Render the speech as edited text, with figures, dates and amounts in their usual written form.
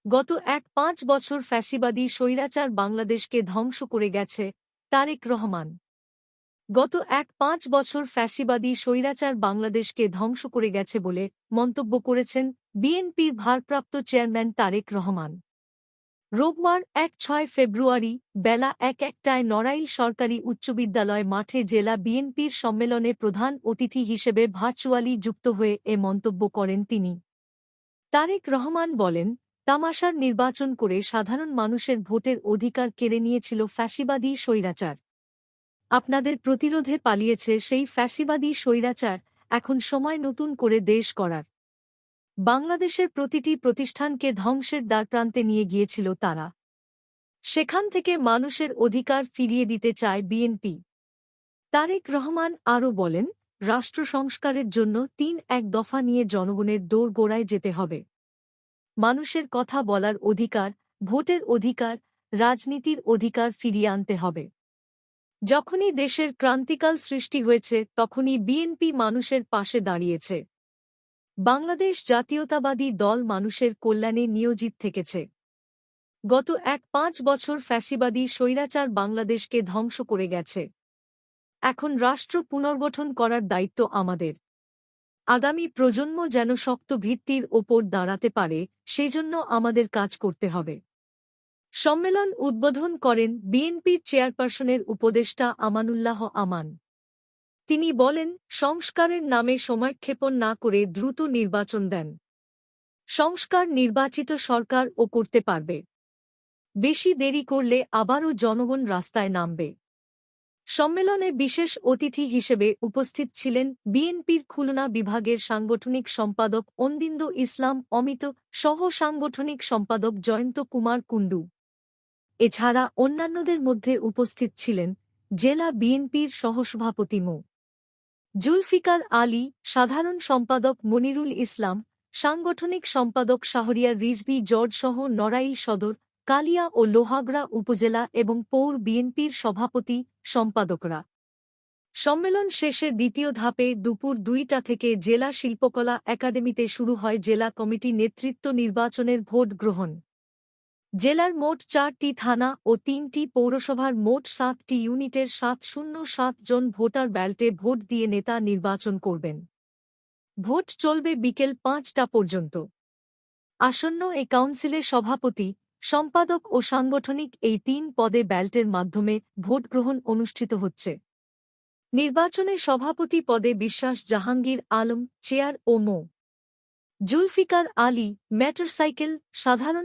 গত ৫ বছর ফ্যাসিবাদী স্বৈরাচার বাংলাদেশকে ধ্বংস করে গেছে তারেক রহমান। গত ৫ বছর ফ্যাসিবাদী স্বৈরাচার বাংলাদেশকে ধ্বংস করে গেছে বলে মন্তব্য করেছেন বিএনপির ভারপ্রাপ্ত চেয়ারম্যান তারেক রহমান। রোববার ৬ ফেব্রুয়ারি বেলা ১টায় নড়াইল সরকারি উচ্চ বিদ্যালয় মাঠে জেলা বিএনপির সম্মেলনে প্রধান অতিথি হিসেবে ভার্চুয়ালি যুক্ত হয়ে এ মন্তব্য করেন তিনি। তারেক রহমান বলেন, তামাশার নির্বাচন করে সাধারণ মানুষের ভোটের অধিকার কেড়ে নিয়েছিল ফ্যাসিবাদী স্বৈরাচার। আপনাদের প্রতিরোধে পালিয়েছে সেই ফ্যাসিবাদী স্বৈরাচার। এখন সময় নতুন করে দেশ গড়ার। বাংলাদেশের প্রতিটি প্রতিষ্ঠানকে ধ্বংসের দ্বারপ্রান্তে নিয়ে গিয়েছিল তারা। সেখান থেকে মানুষের অধিকার ফিরিয়ে দিতে চায় বিএনপি। তারেক রহমান আরও বলেন, রাষ্ট্র সংস্কারের জন্য ৩-১ দফা নিয়ে জনগণের দোরগোড়ায় যেতে হবে। মানুষের কথা বলার অধিকার, ভোটের অধিকার, রাজনীতির অধিকার ফিরিয়ে আনতে হবে। যখনই দেশের ক্রান্তিকাল সৃষ্টি হয়েছে তখনই বিএনপি মানুষের পাশে দাঁড়িয়েছে। বাংলাদেশ জাতীয়তাবাদী দল মানুষের কল্যাণে নিয়োজিত থেকেছে। গত ৫ বছর ফ্যাসিবাদী স্বৈরাচার বাংলাদেশকে ধ্বংস করে গেছে। এখন রাষ্ট্র পুনর্গঠন করার দায়িত্ব আমাদের। আগামী প্রজন্ম যেন শক্ত ভিত্তির ওপর দাঁড়াতে পারে, সেজন্য আমাদের কাজ করতে হবে। সম্মেলন উদ্বোধন করেন বিএনপির চেয়ারপারসনের উপদেষ্টা আমানুল্লাহ আমান। তিনি বলেন, সংস্কারের নামে সময়ক্ষেপণ না করে দ্রুত নির্বাচন দেন। সংস্কার নির্বাচিত সরকার ও করতে পারবে। বেশি দেরি করলে আবারও জনগণ রাস্তায় নামবে। সম্মেলনে বিশেষ অতিথি হিসেবে উপস্থিত ছিলেন বিএনপির খুলনা বিভাগের সাংগঠনিক সম্পাদক অন্দিন্দ ইসলাম অমিত সহ সাংগঠনিক সম্পাদক জয়ন্ত কুমার কুণ্ডু। এছাড়া অন্যান্যদের মধ্যে উপস্থিত ছিলেন জেলা বিএনপির সহসভাপতি মো. জুলফিকার আলী, সাধারণ সম্পাদক মনিরুল ইসলাম, সাংগঠনিক সম্পাদক শাহরিয়ার রিজভী জর্জসহ নড়াইল সদর, কালিয়া ও লোহাগড়া উপজেলা এবং পৌর বিএনপির সভাপতি, সম্পাদকরা। সম্মেলন শেষে দ্বিতীয় ধাপে দুপুর ২টা থেকে জেলা শিল্পকলা একাডেমিতে শুরু হয় জেলা কমিটি নেতৃত্ব নির্বাচনের ভোট গ্রহণ। জেলার মোট ৪টি থানা ও ৩টি পৌরসভার মোট ৭টি ইউনিটের ৭০৭ জন ভোটার ব্যালটে ভোট দিয়ে নেতা নির্বাচন করবেন। ভোট চলবে বিকেল ৫টা পর্যন্ত। আসন্ন এ কাউন্সিলের সভাপতি, সম্পাদক ও সাংগঠনিক এই ৩ পদে ব্যালটের মাধ্যমে ভোট গ্রহণ অনুষ্ঠিত হচ্ছে। নির্বাচনে সভাপতি পদে বিশ্বাস জাহাঙ্গীর আলম চেয়ার ও মো. জুলফিকার আলী মোটরসাইকেল সাধারণ